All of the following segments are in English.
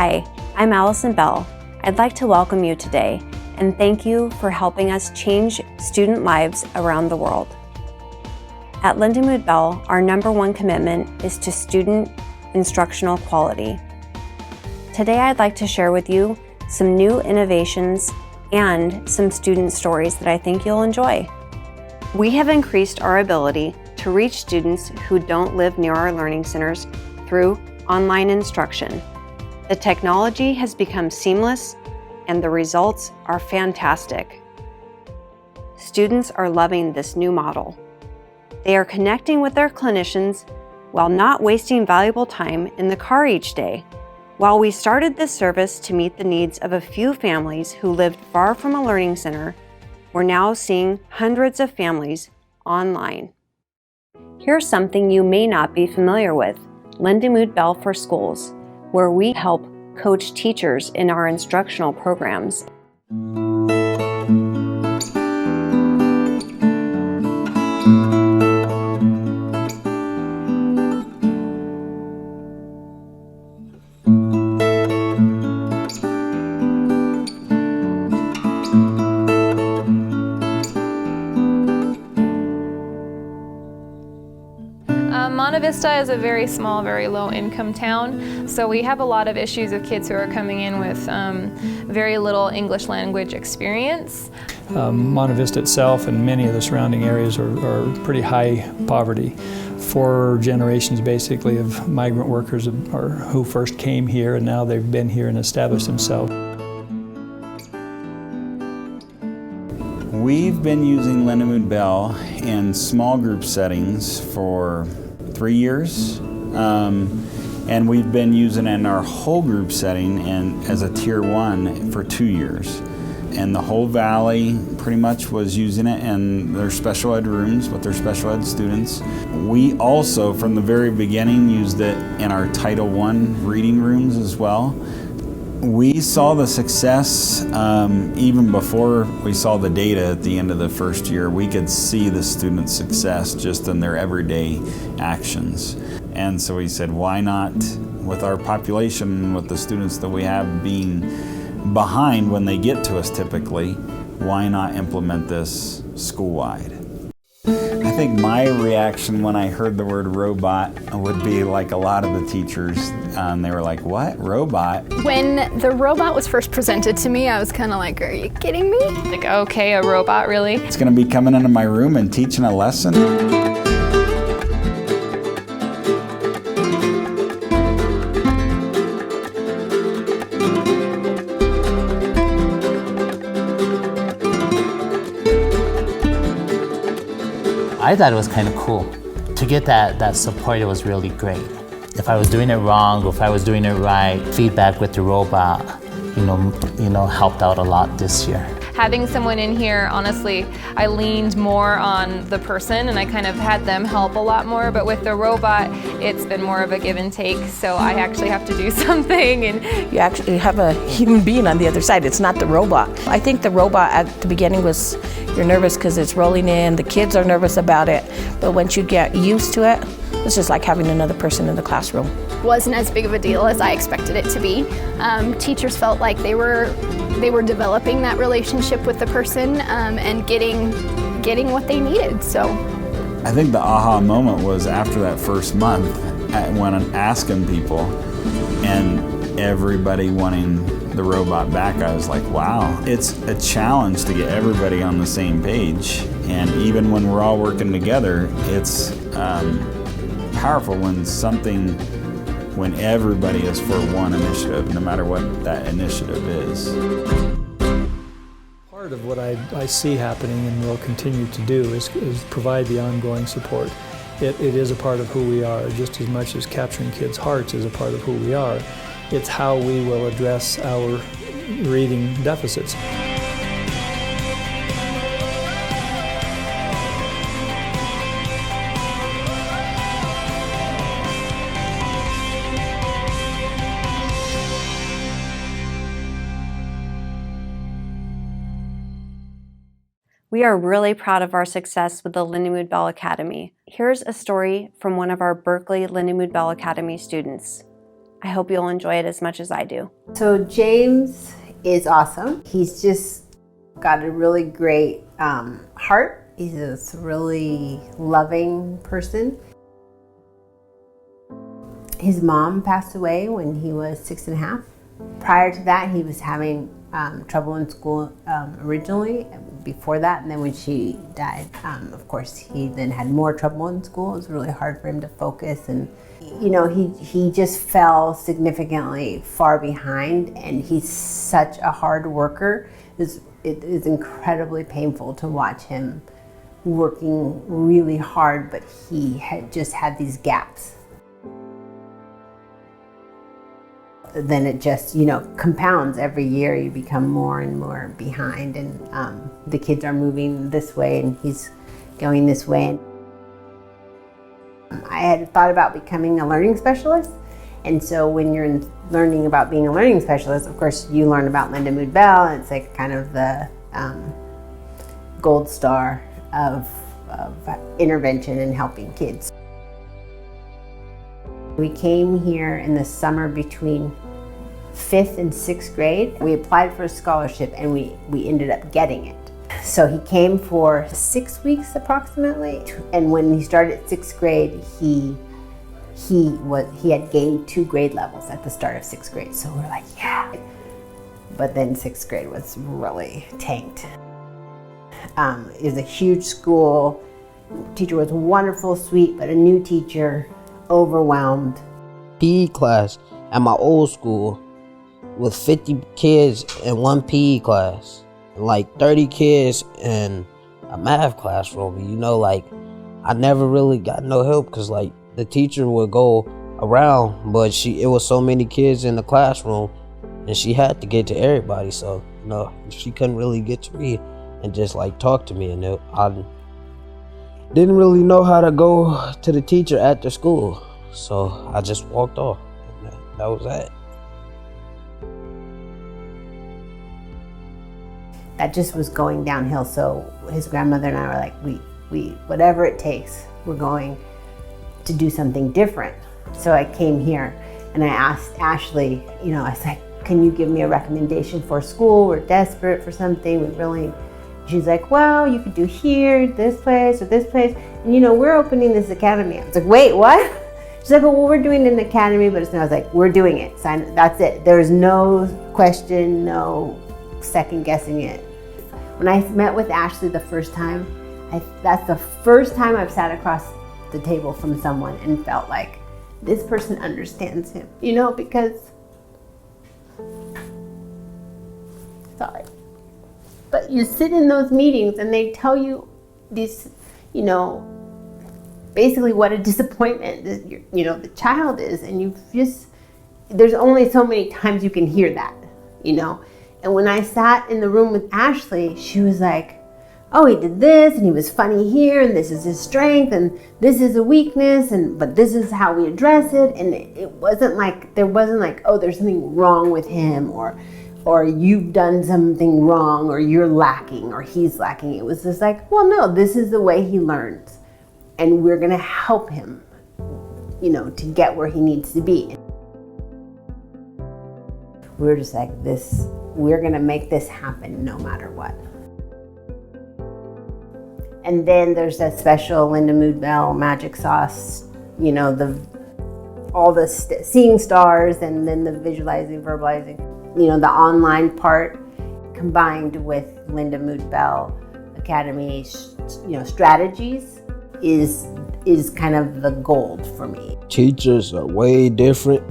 Hi, I'm Allison Bell. I'd like to welcome you today and thank you for helping us change student lives around the world. At Lindamood-Bell, our #1 commitment is to student instructional quality. Today I'd like to share with you some new innovations and some student stories that I think you'll enjoy. We have increased our ability to reach students who don't live near our learning centers through online instruction. The technology has become seamless and the results are fantastic. Students are loving this new model. They are connecting with their clinicians while not wasting valuable time in the car each day. While we started this service to meet the needs of a few families who lived far from a learning center, we're now seeing hundreds of families online. Here's something you may not be familiar with: Lindamood-Bell for Schools, where we help coach teachers in our instructional programs. Monte Vista is a very small, very low-income town, so we have a lot of issues with kids who are coming in with very little English language experience. Monte Vista itself and many of the surrounding areas are pretty high poverty. 4 generations basically of migrant workers who first came here, and now they've been here and established themselves. We've been using Lindamood-Bell in small group settings for 3 years, and we've been using it in our whole group setting and as a Tier 1 for 2 years. And the whole valley pretty much was using it in their special ed rooms with their special ed students. We also, from the very beginning, used it in our Title I reading rooms as well. We saw the success even before we saw the data at the end of the first year. We could see the students' success just in their everyday actions. And so we said, why not, with our population, with the students that we have being behind when they get to us typically, why not implement this school-wide? I think my reaction when I heard the word robot would be like a lot of the teachers. They were like, what? Robot? When the robot was first presented to me, I was kind of like, are you kidding me? Like, okay, a robot, really? It's going to be coming into my room and teaching a lesson? I thought it was kind of cool. To get that support, it was really great. If I was doing it wrong, or if I was doing it right, feedback with the robot, helped out a lot this year. Having someone in here, honestly, I leaned more on the person and I kind of had them help a lot more, but with the robot, it's been more of a give and take, so I actually have to do something. And you actually have a human being on the other side. It's not the robot. I think the robot at the beginning was, you're nervous because it's rolling in, the kids are nervous about it, but once you get used to it, it's just like having another person in the classroom. Wasn't as big of a deal as I expected it to be. Teachers felt like they were developing that relationship with the person and getting what they needed. So I think the aha moment was after that first month when I'm asking people and everybody wanting the robot back. I was like, wow, it's a challenge to get everybody on the same page. And even when we're all working together, it's powerful when everybody is for one initiative, no matter what that initiative is. Part of what I see happening and will continue to do is provide the ongoing support. It is a part of who we are, just as much as capturing kids' hearts is a part of who we are. It's how we will address our reading deficits. We are really proud of our success with the Lindamood-Bell Academy. Here's a story from one of our Berkeley Lindamood-Bell Academy students. I hope you'll enjoy it as much as I do. So James is awesome. He's just got a really great heart. He's a really loving person. His mom passed away when he was 6.5. Prior to that, he was having trouble in school originally, before that, and then when she died, of course, he then had more trouble in school. It was really hard for him to focus, and you know, he just fell significantly far behind, and he's such a hard worker. It is incredibly painful to watch him working really hard, but he had just had these gaps. Then it just, you know, compounds every year. You become more and more behind, and the kids are moving this way and he's going this way. I had thought about becoming a learning specialist, and so when you're learning about being a learning specialist, of course you learn about Lindamood-Bell, and it's like kind of the gold star of intervention and helping kids. We came here in the summer between 5th and 6th grade. We applied for a scholarship and we ended up getting it. So he came for 6 weeks approximately, and when he started 6th grade, he had gained 2 grade levels at the start of 6th grade. So we're like, yeah. But then 6th grade was really tanked. It was a huge school. Teacher was wonderful, sweet, but a new teacher, overwhelmed. PE class at my old school with 50 kids in one PE class, and like 30 kids in a math classroom. You know, like I never really got no help because like the teacher would go around, but it was so many kids in the classroom and she had to get to everybody. So, you know, she couldn't really get to me and just like talk to me, and I didn't really know how to go to the teacher after school. So I just walked off, and that was that. That just was going downhill. So his grandmother and I were like, we whatever it takes, we're going to do something different. So I came here and I asked Ashley, you know, I was like, can you give me a recommendation for a school? We're desperate for something. She's like, well, you could do here, this place, or this place. And you know, we're opening this academy. I was like, wait, what? She's like, well, we're doing an academy, but I was like, we're doing it. That's it. There's no question, no second guessing it. When I met with Ashley the first time, that's the first time I've sat across the table from someone and felt like this person understands him, you know, because, sorry, but you sit in those meetings and they tell you these, you know, basically what a disappointment, you know, the child is, and there's only so many times you can hear that, you know. And when I sat in the room with Ashley, she was like, oh, he did this, and he was funny here, and this is his strength, and this is a weakness, but this is how we address it. And it wasn't like, there wasn't like, oh, there's something wrong with him, or you've done something wrong, or you're lacking, or he's lacking. It was just like, well, no, this is the way he learns, and we're gonna help him, you know, to get where he needs to be. We're just like, we're gonna make this happen no matter what. And then there's that special Lindamood-Bell magic sauce, you know, all the seeing stars, and then the visualizing, verbalizing, you know, the online part combined with Lindamood-Bell Academy, you know, strategies is kind of the gold for me. Teachers are way different.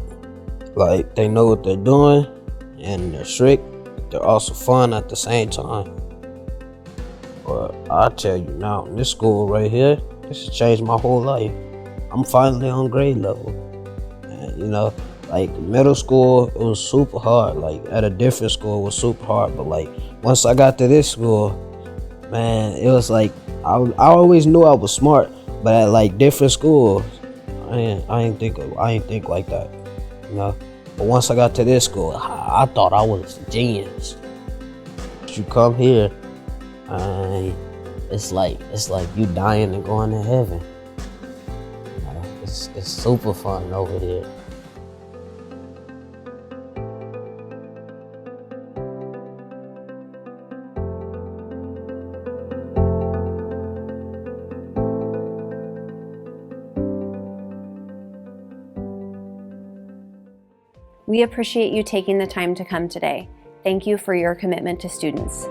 Like, they know what they're doing and they're strict. They're also fun at the same time. But I tell you now, this school right here, this has changed my whole life. I'm finally on grade level. And, you know, like middle school, it was super hard. Like at a different school, it was super hard. But like once I got to this school, man, it was like I always knew I was smart, but at like different schools, I ain't think like that, you know. But once I got to this school, I thought I was a genius. You come here, it's like you dying and going to heaven. You know, it's super fun over here. We appreciate you taking the time to come today. Thank you for your commitment to students.